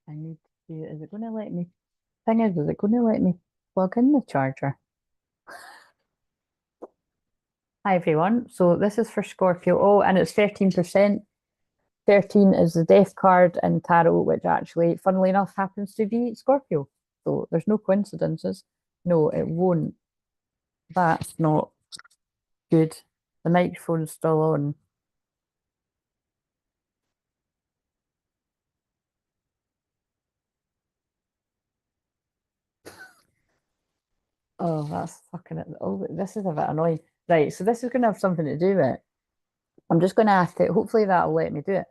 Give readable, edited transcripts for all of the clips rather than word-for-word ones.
I need to, is it going to let me, thing is it going to let me plug in the charger? Hi everyone, so this is for Scorpio. Oh, and it's 13%. 13 is the death card in tarot, which actually, funnily enough, happens to be Scorpio. So there's no coincidences. No, it won't. That's not good. The microphone's still on. Oh, that's fucking it. Oh, this is a bit annoying. Right, so this is going to have something to do with it. I'm just going to have to, hopefully that'll let me do it.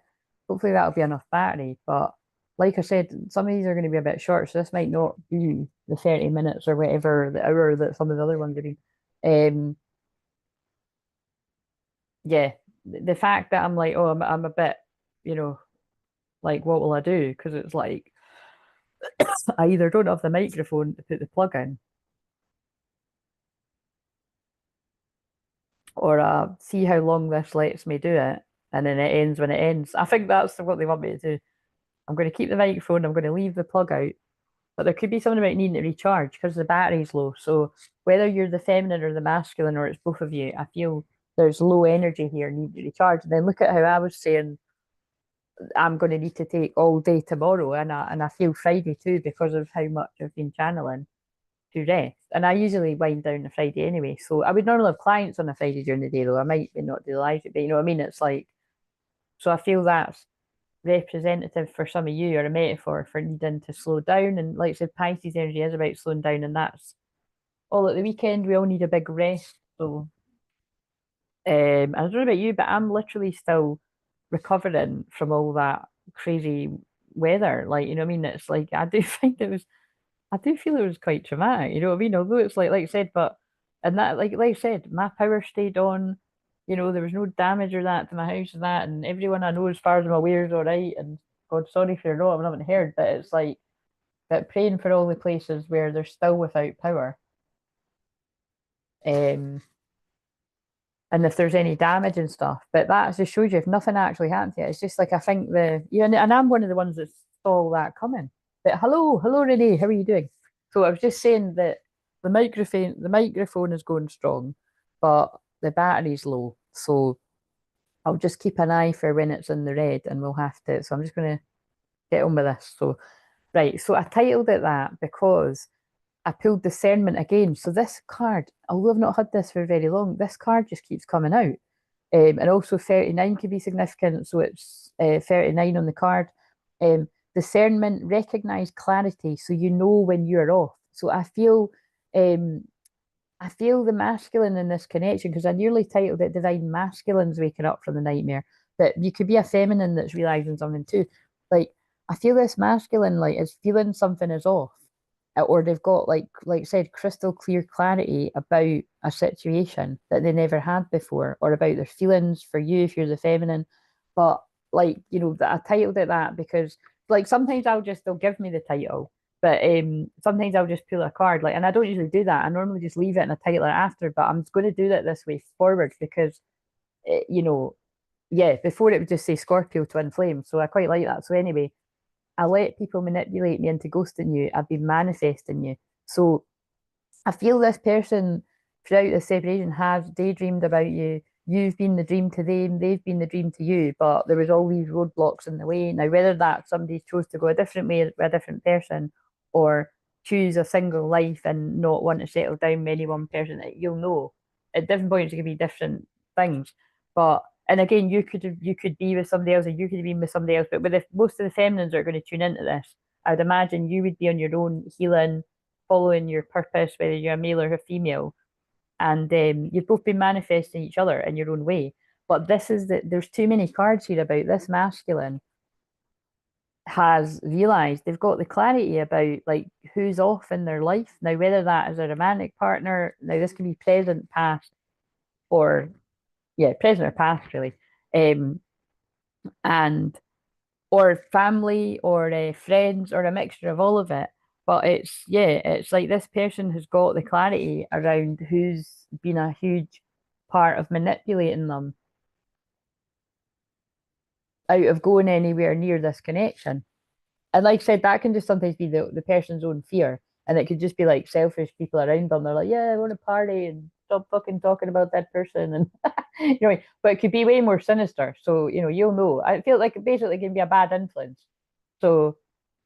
Hopefully that'll be enough battery. But like I said, some of these are going to be a bit short, so this might not be the 30 minutes or whatever, the hour that some of the other ones have been. Yeah, the fact that I'm like, oh, I'm a bit, you know, like, what will I do? Because it's like, I either don't have the microphone to put the plug in, or see how long this lets me do it, and then it ends when it ends. I think that's what they want me to do. I'm going to keep the microphone, I'm going to leave the plug out, but there could be something about needing to recharge because the battery's low. So whether you're the feminine or the masculine, or it's both of you, I feel there's low energy here, need to recharge. And then look at how I was saying I'm going to need to take all day tomorrow, and I feel Friday too because of how much I've been channeling to rest. And I usually wind down on a Friday anyway. So I would normally have clients on a Friday during the day, though I might not do live, but you know what I mean? It's like, so I feel that's representative for some of you, or a metaphor for needing to slow down. And like I said, Pisces energy is about slowing down, and that's all at the weekend. We all need a big rest. So I don't know about you, but I'm literally still recovering from all that crazy weather. Like, you know what I mean? It's like I do think it was I do feel it was quite traumatic, you know what I mean? Although it's like I said, but and that like I said, my power stayed on, there was no damage or that to my house and that, and everyone I know as far as I'm aware is all right. And God, sorry if you're not, I haven't heard, but it's like that praying for all the places where they're still without power. Um and if there's any damage and stuff. But that just shows you if nothing actually happened to you. It's just like I think and I'm one of the ones that saw all that coming. But hello Renee, how are you doing? So I was just saying that the microphone is going strong, but the battery's low. So I'll just keep an eye for when it's in the red, and we'll have to. So I'm just gonna get on with this. So right, so I titled it that because I pulled discernment again. So this card, although I've not had this for very long, this card just keeps coming out. And also 39 could be significant. So it's 39 on the card. Discernment, recognize clarity. So you know when you're off. So um, I feel the masculine in this connection because I nearly titled it Divine Masculines Waking Up from the Nightmare. But you could be a feminine that's realizing something too. Like, I feel this masculine, like, is feeling something is off, or they've got like I said, crystal clear clarity about a situation that they never had before, or about their feelings for you if you're the feminine. But like, I titled it that because like sometimes they'll give me the title, but sometimes I'll just pull a card, like, and I don't usually do that. I normally just leave it and I title it after, but I'm going to do that this way forward because yeah, before it would just say Scorpio Twinflame, so I quite like that. So anyway, I let people manipulate me into ghosting you. I've been manifesting you. So I feel this person throughout the separation has daydreamed about you. You've been the dream to them, they've been the dream to you, but there was all these roadblocks in the way. Now, whether that somebody chose to go a different way with a different person, or choose a single life and not want to settle down with any one person, you'll know at different points it could be different things. But and again, you could be with somebody else, or you could be with somebody else. But with most of the feminines that are going to tune into this, I'd imagine you would be on your own healing, following your purpose, whether you're a male or a female, and you've both been manifesting each other in your own way. But there's too many cards here about this masculine has realized they've got the clarity about like who's off in their life now, whether that is a romantic partner. Now this can be present, past, or yeah, present or past really, um, and or family, or friends, or a mixture of all of it. But it's like this person has got the clarity around who's been a huge part of manipulating them out of going anywhere near this connection. And like I said, that can just sometimes be the person's own fear. And it could just be like selfish people around them. They're like, yeah, I want to party and stop fucking talking about that person. And but it could be way more sinister. So, you'll know. I feel like it basically can be a bad influence. So,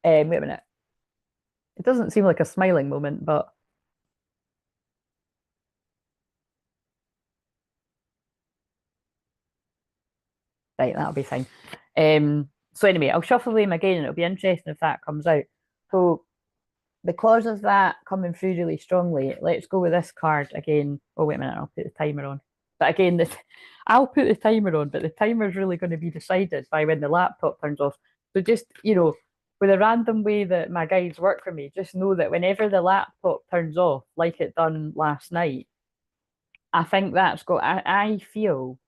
wait a minute. It doesn't seem like a smiling moment, but right, that'll be fine. So anyway, I'll shuffle them again and it'll be interesting if that comes out. So because of that coming through really strongly, let's go with this card again. Oh, wait a minute, I'll put the timer on. But again, I'll put the timer on, but the timer is really going to be decided by when the laptop turns off. So just, with a random way that my guides work for me, just know that whenever the laptop turns off, like it done last night, I think I feel,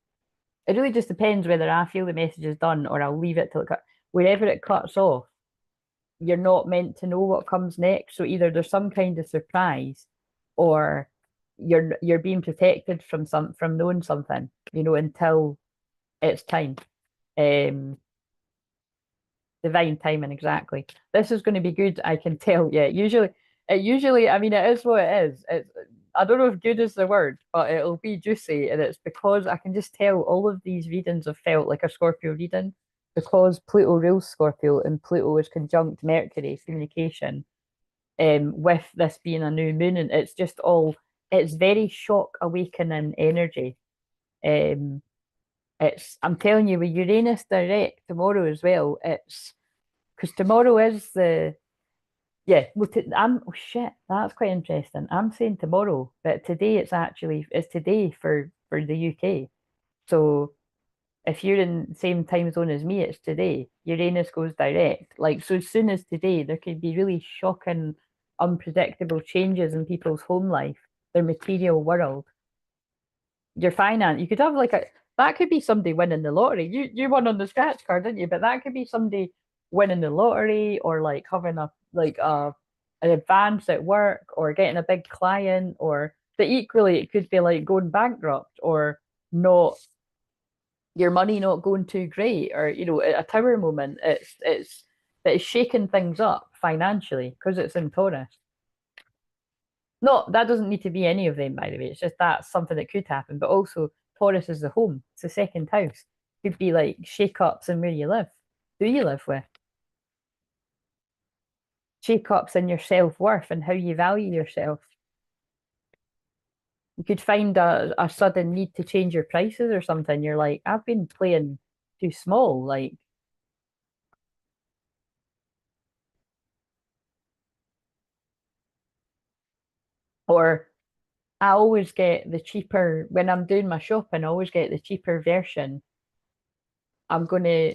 it really just depends whether I feel the message is done or I'll leave it till it cuts. Wherever it cuts off, you're not meant to know what comes next. So either there's some kind of surprise, or you're being protected from knowing something, until it's time. Um, Divine timing, exactly. This is going to be good, I can tell. Yeah, usually, I mean, it is what it is. I don't know if good is the word, but it'll be juicy, and it's because I can just tell all of these readings have felt like a Scorpio reading because Pluto rules Scorpio and Pluto is conjunct Mercury, communication, with this being a new moon, and it's very shock awakening energy. Um, I'm telling you, with Uranus direct tomorrow as well, it's because tomorrow is the yeah. Well, oh shit, that's quite interesting. I'm saying tomorrow, but today it's today for the UK. So if you're in the same time zone as me, it's today. Uranus goes direct. Like, so as soon as today, there could be really shocking, unpredictable changes in people's home life, their material world, your finance. You could have like that could be somebody winning the lottery. You won on the scratch card, didn't you? But that could be somebody winning the lottery, or like having an advance at work, or getting a big client, or but equally it could be like going bankrupt, or not, your money not going too great, or a tower moment. It's shaking things up financially because it's in Taurus. No, that doesn't need to be any of them, by the way. It's just that's something that could happen. But also, Taurus is the home. It's the second house. Could be like shake-ups in where you live. Who you live with. Shake-ups in your self-worth and how you value yourself. You could find a sudden need to change your prices or something. You're like, I've been playing too small. Like, or I always get the cheaper when I'm doing my shopping. I always get the cheaper version. I'm gonna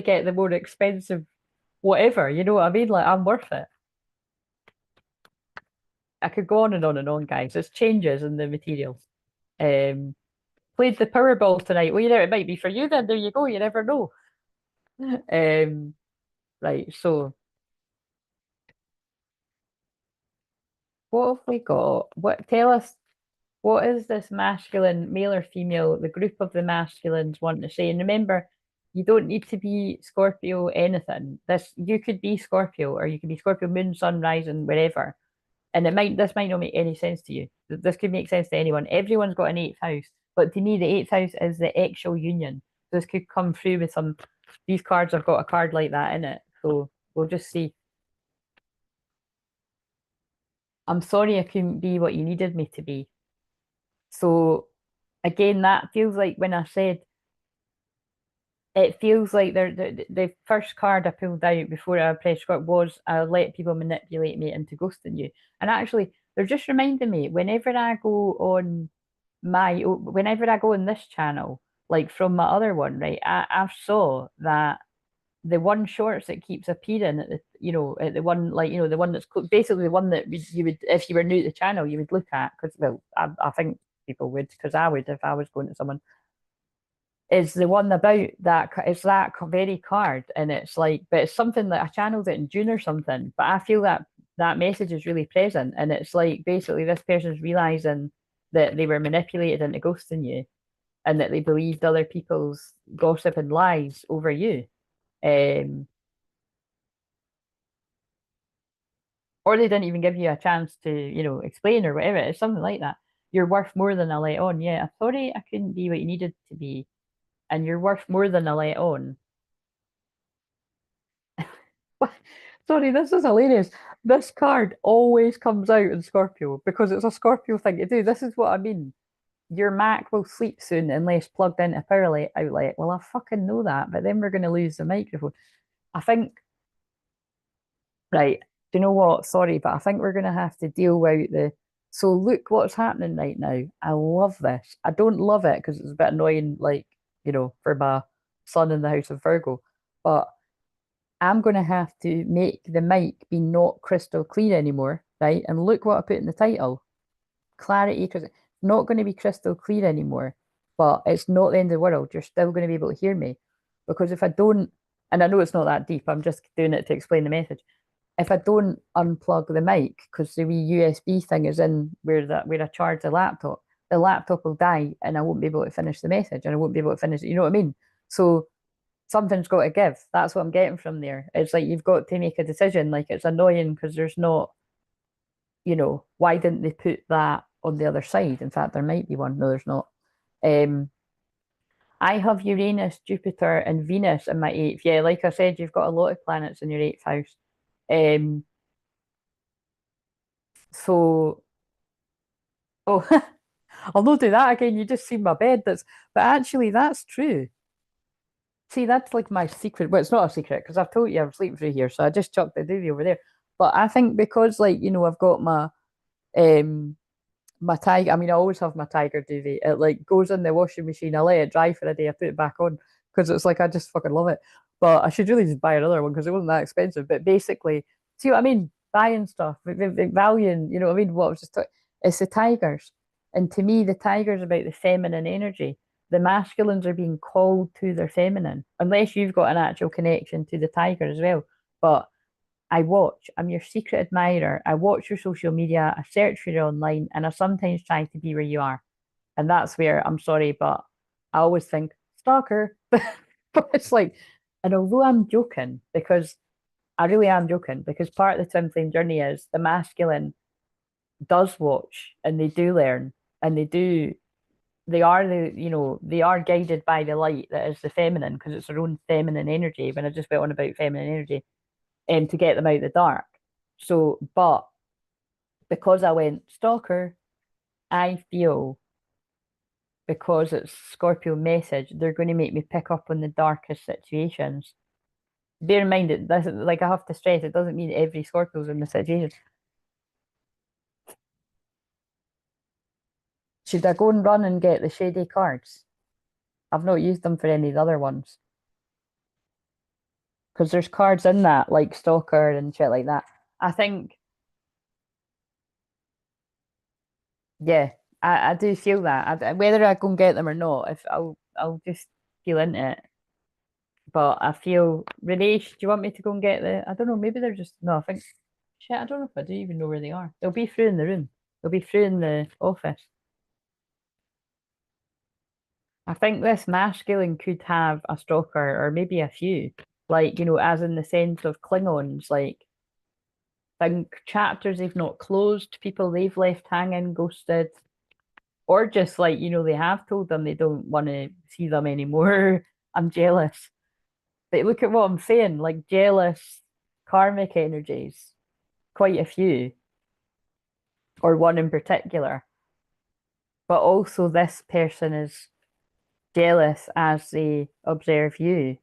get the more expensive whatever. You know what I mean? Like, I'm worth it. I could go on and on and on, guys. It's changes in the materials. Um, Played the Powerball tonight. Well, it might be for you then. There you go. You never know. Right. So, what have we got? What tell us? What is this masculine, male or female? The group of the masculines want to say. And remember, you don't need to be Scorpio anything. This you could be Scorpio, or you could be Scorpio Moon, Sun, Rising, wherever. And this might not make any sense to you. This could make sense to anyone. Everyone's got an eighth house, but to me, the eighth house is the actual union. This could come through with some. These cards have got a card like that in it, so we'll just see. I'm sorry I couldn't be what you needed me to be. So again, that feels like when I said it feels like the first card I pulled out before I pressed script was I let people manipulate me into ghosting you. And actually, they're just reminding me whenever I go on this channel, like from my other one, right, I saw that the one shorts that keeps appearing at the one, like, the one that's basically the one that you would, if you were new to the channel, you would look at, because, well, I think people would, because I would if I was going to someone, is the one about that. It's that very card, and it's like, but it's something that I channeled it in June or something. But I feel that that message is really present, and it's like basically this person's realizing that they were manipulated into ghosting you, and that they believed other people's gossip and lies over you. Um, or they didn't even give you a chance to, explain or whatever. It's something like that. You're worth more than a let on. Yeah, I'm sorry I couldn't be what you needed to be, and you're worth more than a let on. Sorry, this is hilarious. This card always comes out in Scorpio because it's a Scorpio thing to do. This is what I mean. Your Mac will sleep soon unless plugged into a power outlet. Well, I fucking know that, but then we're going to lose the microphone. I think, right, do you know what? Sorry, but I think we're going to have to deal with the. So look what's happening right now. I love this. I don't love it because it's a bit annoying, like, for my son in the house of Virgo. But I'm going to have to make the mic be not crystal clear anymore, right? And look what I put in the title. Clarity, because it's not going to be crystal clear anymore, but it's not the end of the world. You're still going to be able to hear me. Because if I don't, and I know it's not that deep, I'm just doing it to explain the message. If I don't unplug the mic, because the wee USB thing is in where I charge the laptop will die and I won't be able to finish the message and I won't be able to finish it. You know what I mean? So something's got to give. That's what I'm getting from there. It's like you've got to make a decision. Like it's annoying because there's not, why didn't they put that on the other side? In fact, there might be one. No, there's not. Um, I have Uranus, Jupiter, and Venus in my eighth. Yeah, like I said, you've got a lot of planets in your eighth house. Um, so, oh, I'll not do that again. You just seen my bed. But actually, that's true. See, that's like my secret. Well, it's not a secret because I've told you I'm sleeping through here, so I just chucked the doobie over there. But I think because, like, I've got um my tiger. I mean, I always have my tiger duvet. It like goes in the washing machine. I let it dry for a day. I put it back on because it's like I just fucking love it. But I should really just buy another one because it wasn't that expensive. But basically, see what I mean? Buying stuff, valuing. You know what I mean? What I was just talking. It's the tigers, and to me, the tiger's about the feminine energy. The masculines are being called to their feminine, unless you've got an actual connection to the tiger as well. But I watch. I'm your secret admirer. I watch your social media. I search for you online, and I sometimes try to be where you are. And that's where I'm sorry, but I always think stalker. But it's like, and although I'm joking, because I really am joking, because part of the twin flame journey is the masculine does watch and they do learn and they are guided by the light that is the feminine because it's their own feminine energy. When I just went on about feminine energy, to get them out of the dark. So, but because I went stalker, I feel because it's Scorpio message, they're going to make me pick up on the darkest situations. Bear in mind that this, like I have to stress, it doesn't mean every Scorpio's in the situation. Should I go and run and get the shady cards? I've not used them for any of the other ones because there's cards in that like stalker and shit like that. I think, yeah, I do feel that. Whether I go and get them or not, if I'll just feel into it. But I feel, Ranesh, do you want me to go and get I don't know, maybe they're just, no, I think, shit, I don't know if I do even know where they are. They'll be through in the room. They'll be through in the office. I think this masculine could have a stalker or maybe a few, like, as in the sense of Klingons, like, think chapters they've not closed, people they've left hanging, ghosted, or just like, they have told them they don't want to see them anymore. I'm jealous. But look at what I'm saying, like jealous karmic energies, quite a few, or one in particular. But also, this person is jealous as they observe you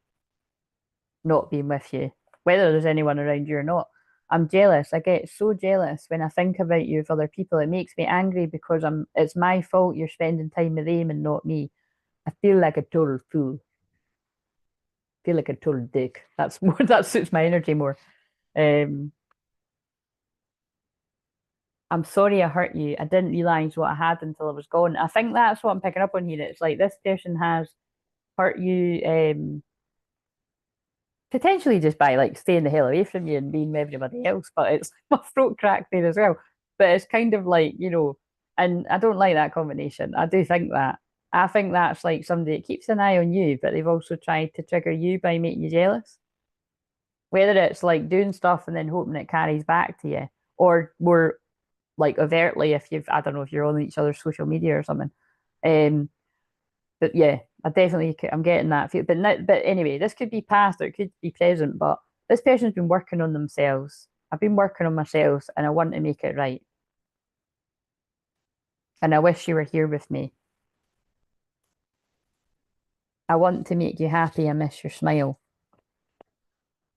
not being with you, whether there's anyone around you or not. I'm jealous. I get so jealous when I think about you with other people. It makes me angry because it's my fault you're spending time with them and not me. I feel like a total fool. I feel like a total dick. That's more that suits my energy more. Um, I'm sorry I hurt you. I didn't realize what I had until I was gone. I think that's what I'm picking up on here. It's like this person has hurt you, potentially just by like staying the hell away from you and being with everybody else. But it's my throat cracked there as well. But it's kind of like, and I don't like that combination. I do think that. I think that's like somebody that keeps an eye on you, but they've also tried to trigger you by making you jealous. Whether it's like doing stuff and then hoping it carries back to you, or more like overtly if you've, I don't know, if you're on each other's social media or something. Um, but yeah, I'm getting that feel. But anyway, this could be past or it could be present. But this person's been working on themselves. I've been working on myself, and I want to make it right. And I wish you were here with me. I want to make you happy. I miss your smile.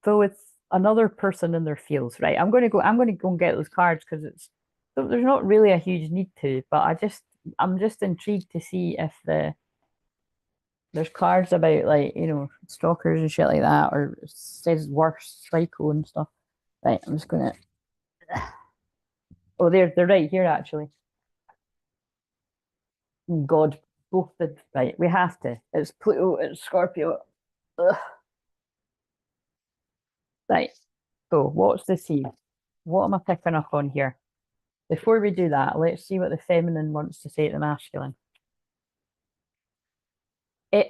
So it's another person in their fields, right? I'm going to go and get those cards because there's not really a huge need to, but I'm just intrigued to see if there's cards about like, stalkers and shit like that, or it says worse psycho and stuff. Right, I'm just gonna oh they're right here actually. God, both the right, we have to. It's Pluto, it's Scorpio. Ugh. Right. So what's the scene? What am I picking up on here? Before we do that, let's see what the feminine wants to say to the masculine.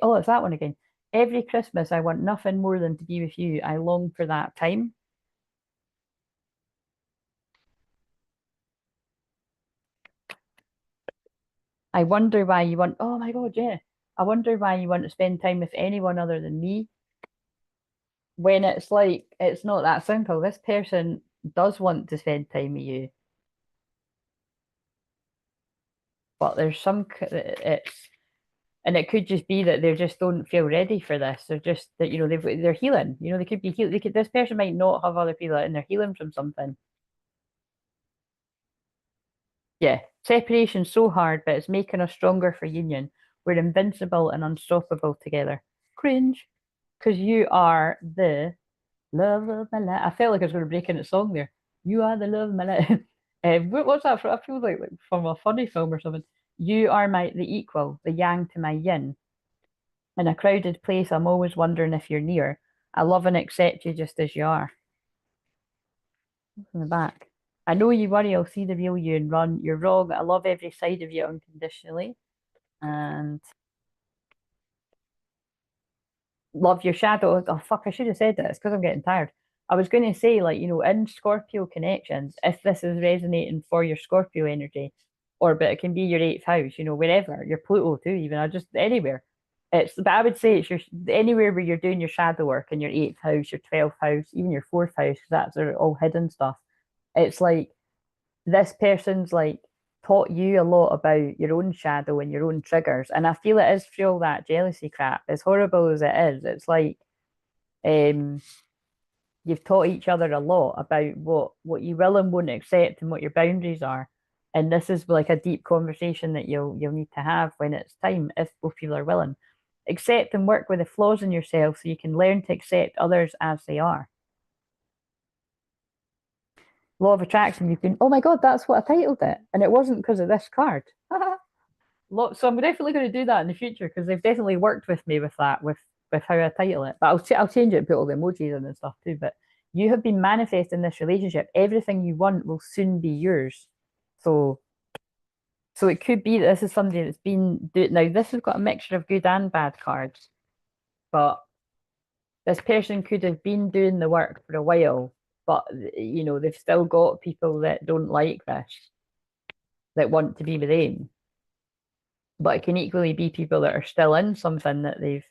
Oh, it's that one again. Every Christmas, I want nothing more than to be with you. I long for that time. I wonder why you want, oh my God, yeah. I wonder why you want to spend time with anyone other than me when it's like, it's not that simple. This person does want to spend time with you, but there's and it could just be that they just don't feel ready for this. They're just that, they're healing. They could be healed. This person might not have other people and they're healing from something. Yeah, separation's so hard, but it's making us stronger for union. We're invincible and unstoppable together. Cringe, because you are the love of my life. I felt like I was going to break into song there. You are the love of my life. What's that from? I feel like from a funny film or something. You are the equal, the yang to my yin. In a crowded place, I'm always wondering if you're near. I love and accept you just as you are. From the back. I know you worry, I'll see the real you and run. You're wrong. I love every side of you unconditionally. And love your shadow. Oh fuck, I should have said that. It's because I'm getting tired. I was going to say, like, in Scorpio connections, if this is resonating for your Scorpio energy, but it can be your eighth house, wherever, your Pluto too, even, I just anywhere. But I would say it's anywhere where you're doing your shadow work in your eighth house, your 12th house, even your fourth house, because that's all hidden stuff. It's like this person's like taught you a lot about your own shadow and your own triggers. And I feel it is through all that jealousy crap. As horrible as it is, it's like um you've taught each other a lot about what you will and won't accept and what your boundaries are. And this is like a deep conversation that you'll need to have when it's time, if both people are willing. Accept and work with the flaws in yourself so you can learn to accept others as they are. Law of attraction, you've been, oh my God, that's what I titled it. And it wasn't because of this card. So I'm definitely going to do that in the future because they've definitely worked with me with that, with how I title it. But I'll change it and put all the emojis in and stuff too. But you have been manifesting this relationship. Everything you want will soon be yours. So so it could be that this is somebody that's been doing now. This has got a mixture of good and bad cards, but this person could have been doing the work for a while, but they've still got people that don't like this, that want to be with them. But it can equally be people that are still in something that they've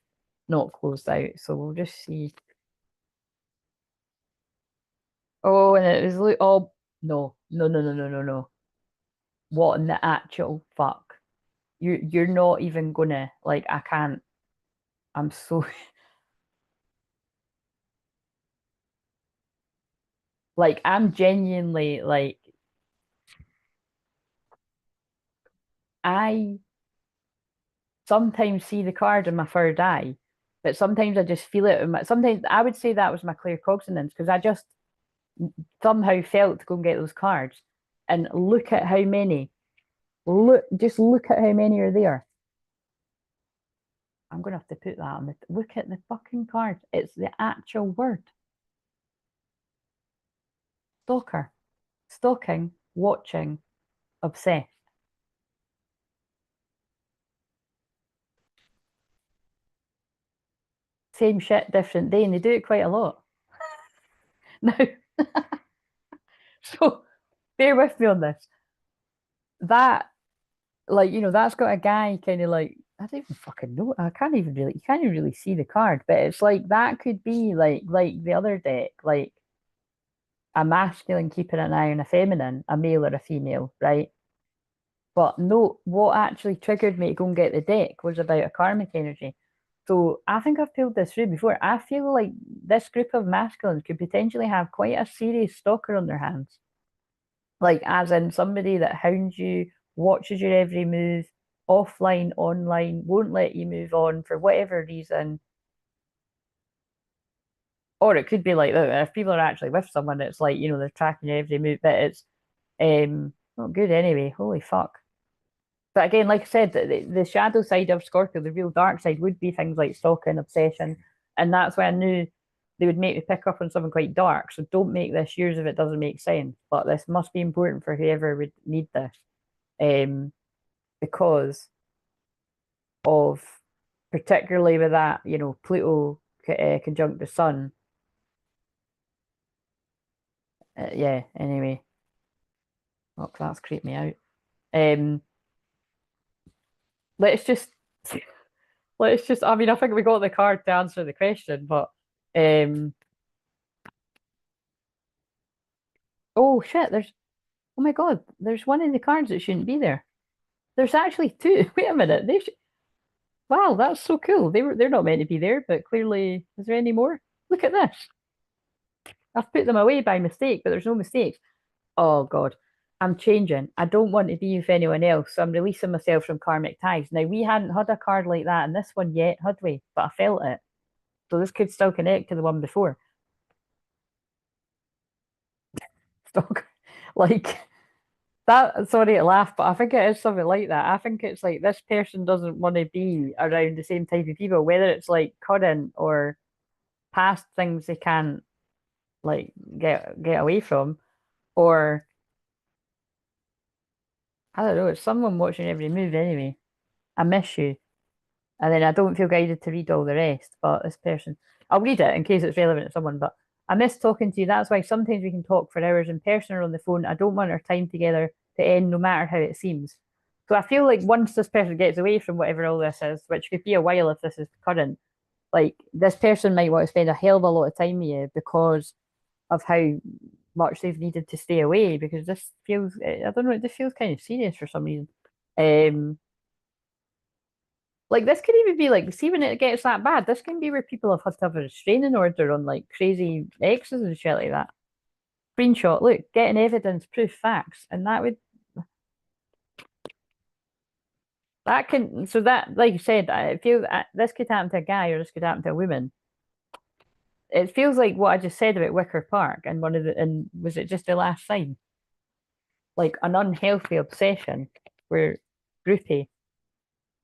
not closed out. So we'll just see. Oh, and it was like, oh no, no, no, no, no, no, no. What in the actual fuck? You're not even gonna like. I can't. I'm so like I'm genuinely like I sometimes see the card in my third eye, but sometimes I just feel it. Sometimes I would say that was my claircognizance because I just somehow felt to go and get those cards and look at how many. Just look at how many are there. I'm gonna have to put that on the look at the fucking card. It's the actual word. Stalker. Stalking, watching, obsessed. Same shit, different day, and they do it quite a lot. Now, so bear with me on this. That, like, that's got a guy kind of like, I don't even fucking know. I can't even really, you can't even really see the card, but it's like that could be like the other deck, like a masculine keeping an eye on a feminine, a male or a female, right? But no, what actually triggered me to go and get the deck was about a karmic energy. So I think I've pulled this through before. I feel like this group of masculines could potentially have quite a serious stalker on their hands. Like, as in somebody that hounds you, watches your every move, offline, online, won't let you move on for whatever reason. Or it could be like that if people are actually with someone, it's like, they're tracking your every move, but it's not good anyway. Holy fuck. But again, like I said, the shadow side of Scorpio, the real dark side, would be things like stalking, obsession, and that's why I knew they would make me pick up on something quite dark. So don't make this yours if it doesn't make sense. But this must be important for whoever would need this, um, because of particularly with that, Pluto conjunct the Sun. Yeah. Anyway, oh, that's creeped me out. Um, let's just let's just. I mean, I think we got the card to answer the question, but um. Oh shit, oh my God, there's one in the cards that shouldn't be there. There's actually two. Wait a minute. Wow, that's so cool. They're not meant to be there, but clearly, is there any more? Look at this. I've put them away by mistake, but there's no mistakes. Oh God. I'm changing. I don't want to be with anyone else, so I'm releasing myself from karmic ties. Now, we hadn't had a card like that in this one yet, had we? But I felt it. So this could still connect to the one before. Stock. Like, that, sorry to laugh, but I think it is something like that. I think it's like this person doesn't want to be around the same type of people, whether it's like current or past things they can't like get away from, or I don't know, it's someone watching every move anyway. I miss you. And then I don't feel guided to read all the rest, but this person, I'll read it in case it's relevant to someone, but I miss talking to you. That's why sometimes we can talk for hours in person or on the phone. I don't want our time together to end no matter how it seems. So I feel like once this person gets away from whatever all this is, which could be a while if this is current, like this person might want to spend a hell of a lot of time with you because of how much they've needed to stay away because this feels, I don't know, this feels kind of serious for some reason. Um, like this could even be like, see when it gets that bad, this can be where people have had to have a restraining order on like crazy exes and shit like that. Screenshot, look, getting evidence, proof, facts, and that can, so that, like you said, I feel that this could happen to a guy or this could happen to a woman. It feels like what I just said about Wicker Park and and was it just the last sign? Like an unhealthy obsession where groupie.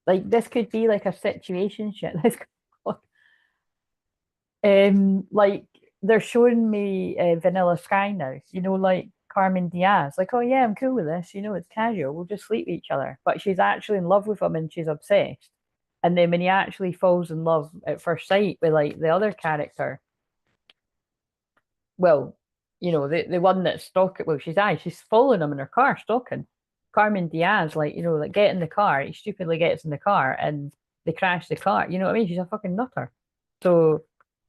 Like this could be like a situation shit. Like they're showing me Vanilla Sky now, like Carmen Diaz. Like, oh yeah, I'm cool with this, it's casual, we'll just sleep with each other. But she's actually in love with him and she's obsessed. And then when he actually falls in love at first sight with like the other character, well, the one that's stalking, well, she's following him in her car, stalking. Carmen Diaz, like, like get in the car, he stupidly gets in the car and they crash the car. You know what I mean? She's a fucking nutter. So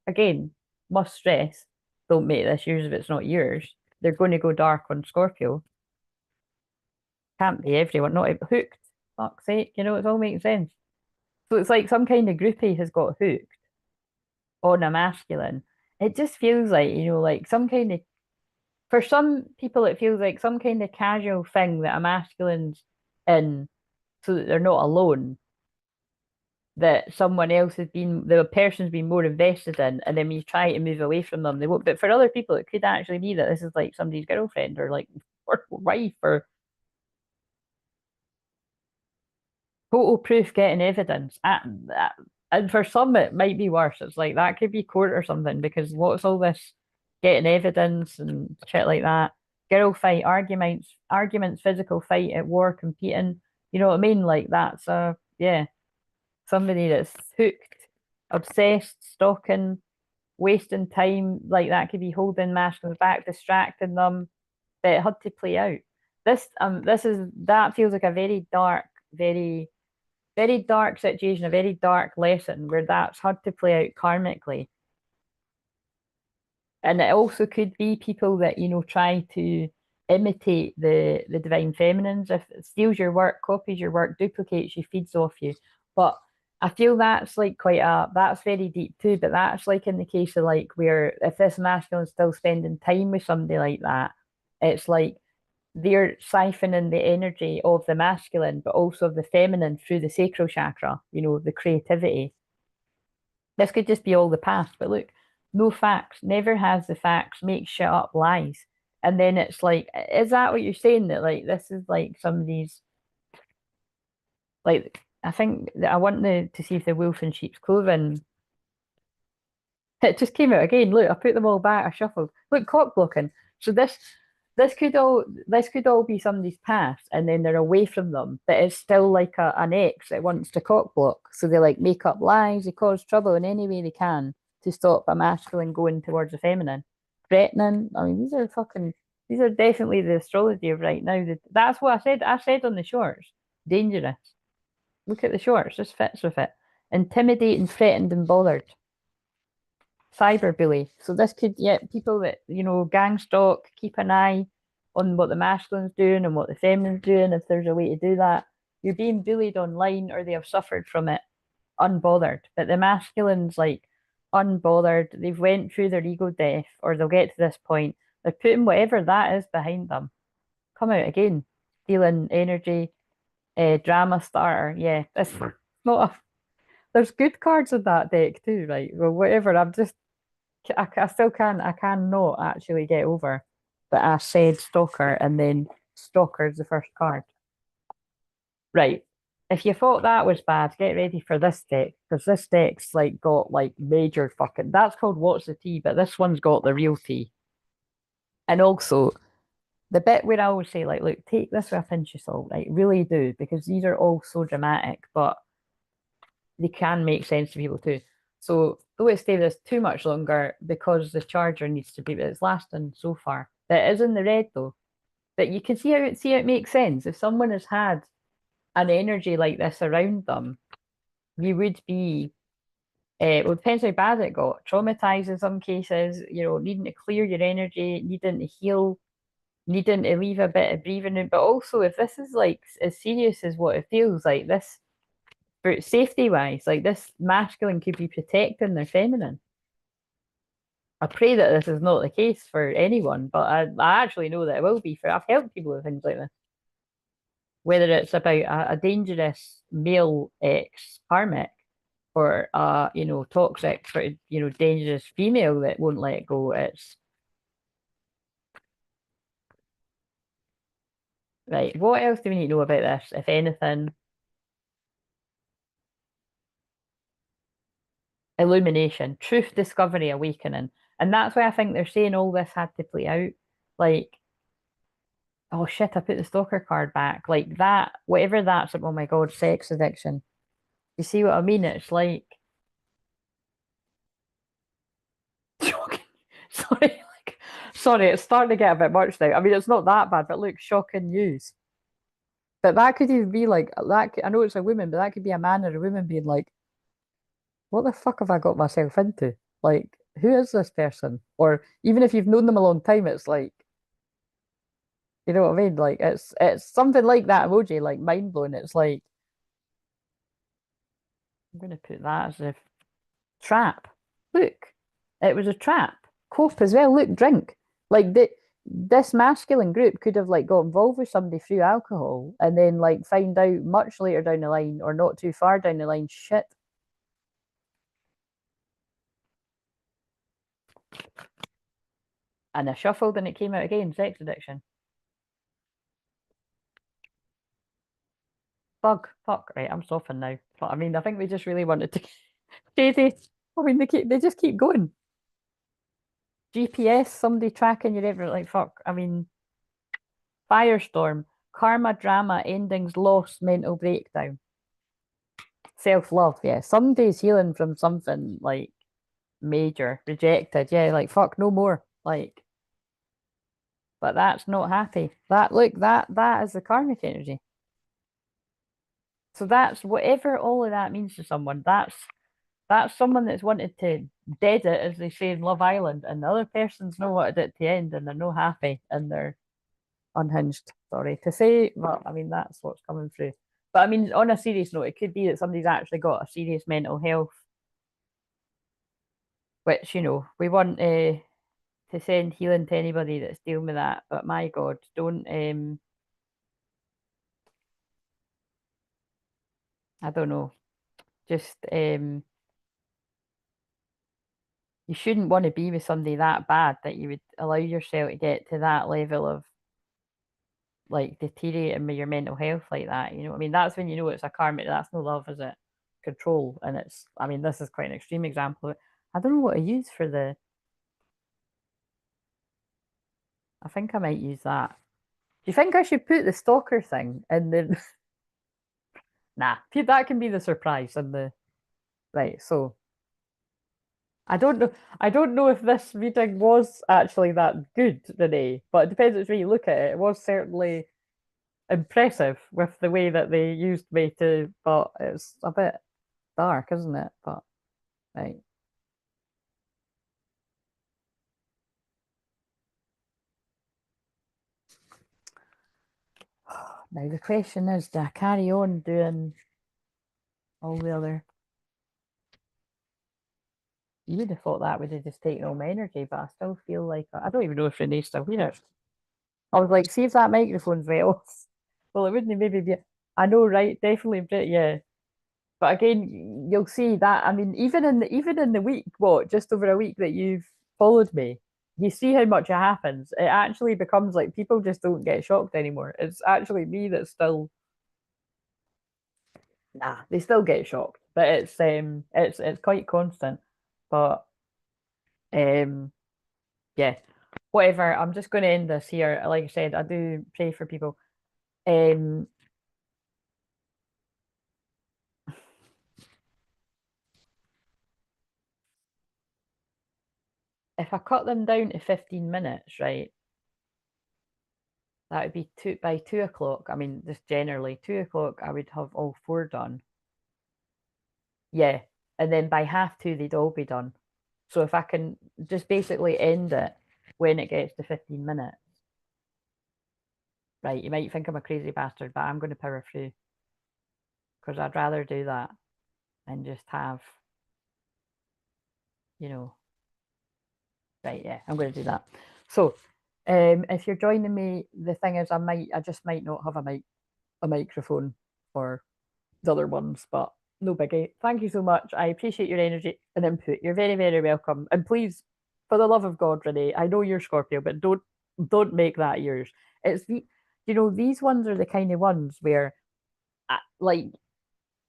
again, must stress, don't make this yours if it's not yours. They're going to go dark on Scorpio. Can't be everyone, not hooked. Fuck's sake, it's all making sense. So it's like some kind of groupie has got hooked on a masculine. It just feels like, like some kind of, for some people, it feels like some kind of casual thing that a masculine's in so that they're not alone, that someone else has been, the person's been more invested in, and then when you try to move away from them, they won't. But for other people, it could actually be that this is like somebody's girlfriend or like or wife or total proof getting evidence. And for some, it might be worse. It's like that could be court or something because what's all this getting evidence and shit like that? Girl fight, arguments, physical fight at war, competing. You know what I mean? Like that's yeah, somebody that's hooked, obsessed, stalking, wasting time. Like that could be holding masculines back, distracting them. but it had to play out. This is that feels like a very dark, very dark situation, a very dark lesson where that's had to play out karmically. And it also could be people that, try to imitate the divine feminines. If it steals your work, copies your work, duplicates you, feeds off you. But I feel that's like that's very deep too. But that's like in the case of like where if this masculine's still spending time with somebody like that, it's like they're siphoning the energy of the masculine, but also of the feminine through the sacral chakra, the creativity. This could just be all the past, but look, no facts, never has the facts, makes shit up, lies. And then it's like, is that what you're saying? That like this is like somebody's like I think that I want to see if the wolf in sheep's clothing. It just came out again. Look, I put them all back, I shuffled. Look, cock blocking. So this could all be somebody's past and then they're away from them, but it's still like an ex that wants to cock block. So they like make up lies, they cause trouble in any way they can to stop a masculine going towards a feminine. Threatening. I mean, these are definitely the astrology of right now. That's what I said. I said on the shorts. Dangerous. Look at the shorts, this fits with it. Intimidating, threatened, and bothered. Cyberbully. So this could, yeah, people that, gang stalk, keep an eye on what the masculine's doing and what the feminine's doing, if there's a way to do that. You're being bullied online or they have suffered from it, unbothered. But the masculine's like unbothered. They've went through their ego death or they'll get to this point. They're putting whatever that is behind them. Come out again. Stealing energy, drama starter. Yeah, it's not a, there's good cards in that deck too, right? Well, whatever. I still I cannot actually get over that I said Stalker and then Stalker's the first card. Right. If you thought that was bad, get ready for this deck because this deck's like got like major fucking. That's called What's the Tea, but this one's got the real tea. And also the bit where I always say like, look, take this with a pinch of salt, right? Really do because these are all so dramatic, but they can make sense to people too. So don't stay with us too much longer because the charger needs to be, it's lasting so far. It is in the red though. But you can see how it makes sense. If someone has had an energy like this around them, you would be well, it depends how bad it got. Traumatized in some cases, needing to clear your energy, needing to heal, needing to leave a bit of breathing room. But also if this is like as serious as what it feels like, this for safety wise, like this masculine could be protecting their feminine. I pray that this is not the case for anyone, but I actually know that it will be. I've helped people with things like this. Whether it's about a dangerous male ex karmic or toxic sort of dangerous female that won't let go. It's right. What else do we need to know about this, if anything? Illumination, truth discovery, awakening. And that's why I think they're saying all this had to play out. Like, oh shit, I put the stalker card back. Like that, whatever that's like, oh my God, sex addiction. You see what I mean? It's like shocking. Sorry, sorry, it's starting to get a bit much now. I mean, it's not that bad, but look, shocking news. But that could even be like that. I know it's a woman, but that could be a man or a woman being like, what the fuck have I got myself into? Like, who is this person? Or even if you've known them a long time, it's like, you know what I mean? Like it's something like that emoji, like mind blowing. It's like I'm gonna put that as a trap. Look, it was a trap. Cope as well. Look, drink. Like this masculine group could have like got involved with somebody through alcohol and then like find out much later down the line or not too far down the line, shit. And I shuffled and it came out again, sex addiction. Bug, fuck, right, I'm softened now. But I mean, I think they just really wanted to shady. I mean, they just keep going. GPS, somebody tracking your every like fuck. I mean, firestorm, karma, drama, endings, loss, mental breakdown, self-love. Yeah, somebody's healing from something like major, rejected. Yeah, like fuck, no more. Like but that's not happy. That look, that is the karmic energy. So that's whatever all of that means to someone. That's someone that's wanted to dead it, as they say in Love Island, and the other person's not wanted it to end, and they're no happy, and they're unhinged. Sorry to say, but I mean that's what's coming through. But I mean, on a serious note, it could be that somebody's actually got a serious mental health, which we want to send healing to anybody that's dealing with that. But my God, don't I don't know, just you shouldn't want to be with somebody that bad that you would allow yourself to get to that level of like deteriorating with your mental health like that. You know what I mean? That's when you know it's a karmic. That's no love, is it? Control. And it's, I mean, this is quite an extreme example. I don't know what to use for the, I think I might use that. Do you think I should put the stalker thing in the, nah, that can be the surprise and the, right. So I don't know. I don't know if this reading was actually that good, Renee, but it depends which way you look at it. It was certainly impressive with the way that they used me to, but it's a bit dark, isn't it? But right. Now the question is, do I carry on doing all the other? You would have thought that would have just taken all my energy, but I still feel like I don't even know if Renee's still here. I was like, see if that microphone's right off. Well, it wouldn't maybe be. I know, right? Definitely, but yeah. But again, you'll see that. I mean, even in the week, what just over a week that you've followed me, you see how much it happens. It actually becomes like people just don't get shocked anymore. It's actually me that's still nah. They still get shocked, but it's quite constant. But um, yeah, whatever. I'm just going to end this here. Like I said, I do pray for people. Um, if I cut them down to 15 minutes, right? That would be two by 2 o'clock. I mean, just generally 2 o'clock, I would have all four done. Yeah. And then by half two, they'd all be done. So if I can just basically end it when it gets to 15 minutes, right? You might think I'm a crazy bastard, but I'm going to power through because I'd rather do that and just have, you know, right. Yeah, I'm going to do that. So if you're joining me, the thing is, I just might not have a microphone for the other ones, but no biggie. Thank you so much. I appreciate your energy and input. You're very, very welcome. And please, for the love of God, Renee, I know you're Scorpio, but don't make that yours. It's these ones are the kind of ones where, like,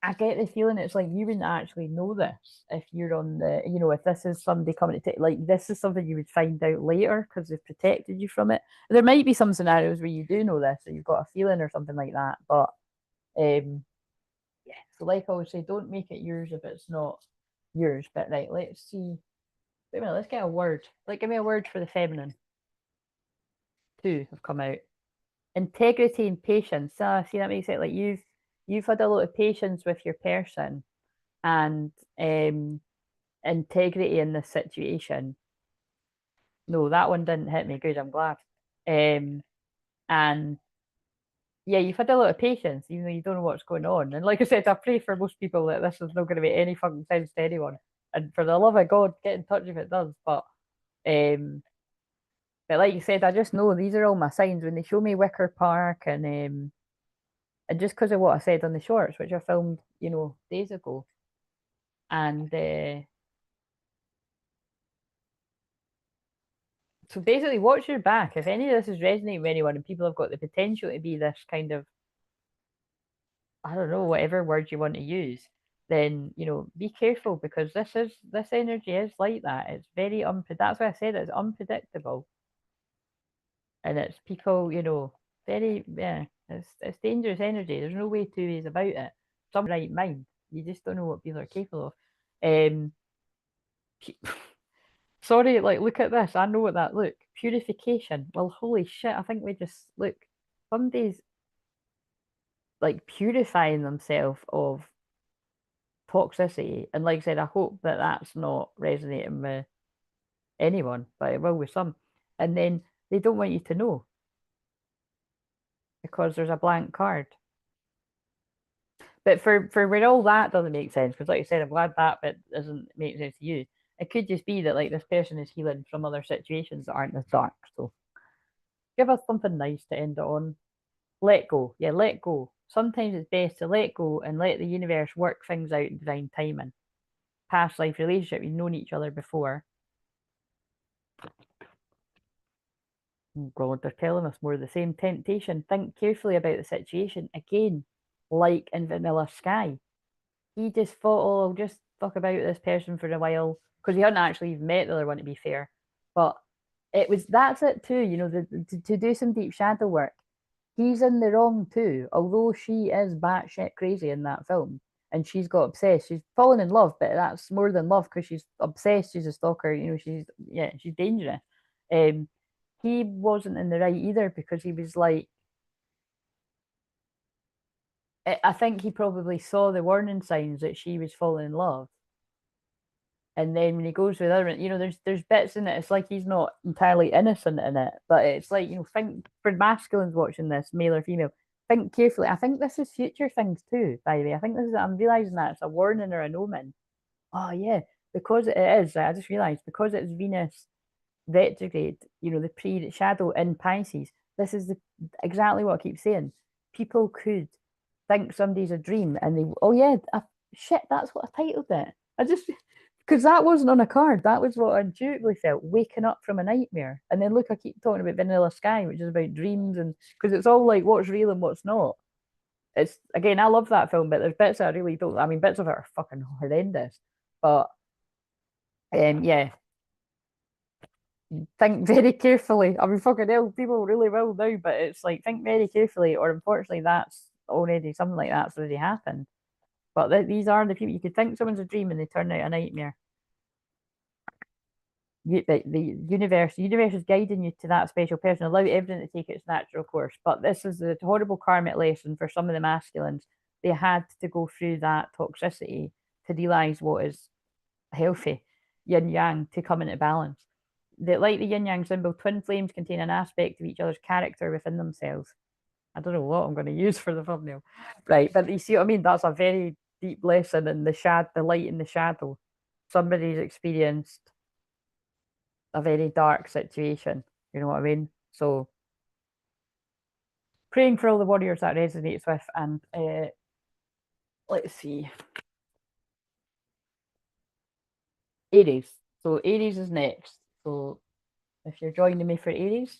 I get the feeling it's like you wouldn't actually know this if you're on the, if this is somebody coming to take, like, this is something you would find out later because they've protected you from it. There might be some scenarios where you do know this or you've got a feeling or something like that, but um, yeah. So like I always say, don't make it yours if it's not yours. But right, let's see. Wait a minute, let's get a word. Like, give me a word for the feminine. Two have come out. Integrity and patience. Ah, see, that makes it like you've had a lot of patience with your person and integrity in this situation. No, that one didn't hit me. Good, I'm glad. Um, and yeah, you've had a lot of patience, even though you don't know what's going on. And like I said, I pray for most people that this is not going to make any fucking sense to anyone. And for the love of God, get in touch if it does. Um, but like you said, I just know these are all my signs when they show me Wicker Park and just because of what I said on the shorts, which I filmed, days ago. And so basically, watch your back. If any of this is resonating with anyone and people have got the potential to be this kind of, I don't know, whatever word you want to use, then be careful because this energy is like that. It's very that's why I said it's unpredictable. And it's people, very it's dangerous energy. There's no way two ways about it. Some right mind. You just don't know what people are capable of. Um Sorry, like, look at this. I know what that look. Purification. Well, holy shit, I think we just look. Somebody's like purifying themselves of toxicity. And like I said, I hope that that's not resonating with anyone, but it will with some. And then they don't want you to know because there's a blank card. But for where all that doesn't make sense, because like I said, I'm glad that bit doesn't make sense to you. It could just be that like this person is healing from other situations that aren't as dark. So give us something nice to end it on. Let go. Yeah, let go. Sometimes it's best to let go and let the universe work things out in divine timing. Past life relationship, you've known each other before. Oh God, they're telling us more of the same temptation. Think carefully about the situation. Again, like in Vanilla Sky. He just thought, oh, I'll just talk about this person for a while because he hadn't actually even met the other one, to be fair. But that's it too, to do some deep shadow work. He's in the wrong too, although she is batshit crazy in that film and she's got obsessed. She's fallen in love, but that's more than love because she's obsessed. She's a stalker, she's dangerous. Um, he wasn't in the right either because he was like, I think he probably saw the warning signs that she was falling in love. And then when he goes with other, there's bits in it. It's like he's not entirely innocent in it, but it's like, think for masculines watching this, male or female, think carefully. I think this is future things too, by the way. I think I'm realizing that it's a warning or an omen. Oh yeah, because it is. I just realized because it's Venus retrograde, the pre-shadow in Pisces. This is exactly what I keep saying. People could think somebody's a dream and they, oh yeah, shit, that's what I titled it. I just, because that wasn't on a card. That was what I intuitively felt, waking up from a nightmare. And then look, I keep talking about Vanilla Sky, which is about dreams, and because it's all like what's real and what's not. It's again, I love that film, but there's bits that I really don't. I mean, bits of it are fucking horrendous. But yeah, think very carefully. I mean, fucking hell, people really will now, but it's like think very carefully, or unfortunately, that's already something like that's already happened. But these are the people you could think someone's a dream and they turn out a nightmare. The universe is guiding you to that special person. Allow everything to take its natural course. But this is a horrible karmic lesson for some of the masculines. They had to go through that toxicity to realize what is healthy, yin yang, to come into balance. Like the yin yang symbol, twin flames contain an aspect of each other's character within themselves. I don't know what I'm going to use for the thumbnail, right? But you see what I mean? That's a very deep lesson in the light and the shadow. Somebody's experienced a very dark situation. You know what I mean? So praying for all the warriors that resonates with, and let's see, Aries. So Aries is next. So if you're joining me for Aries,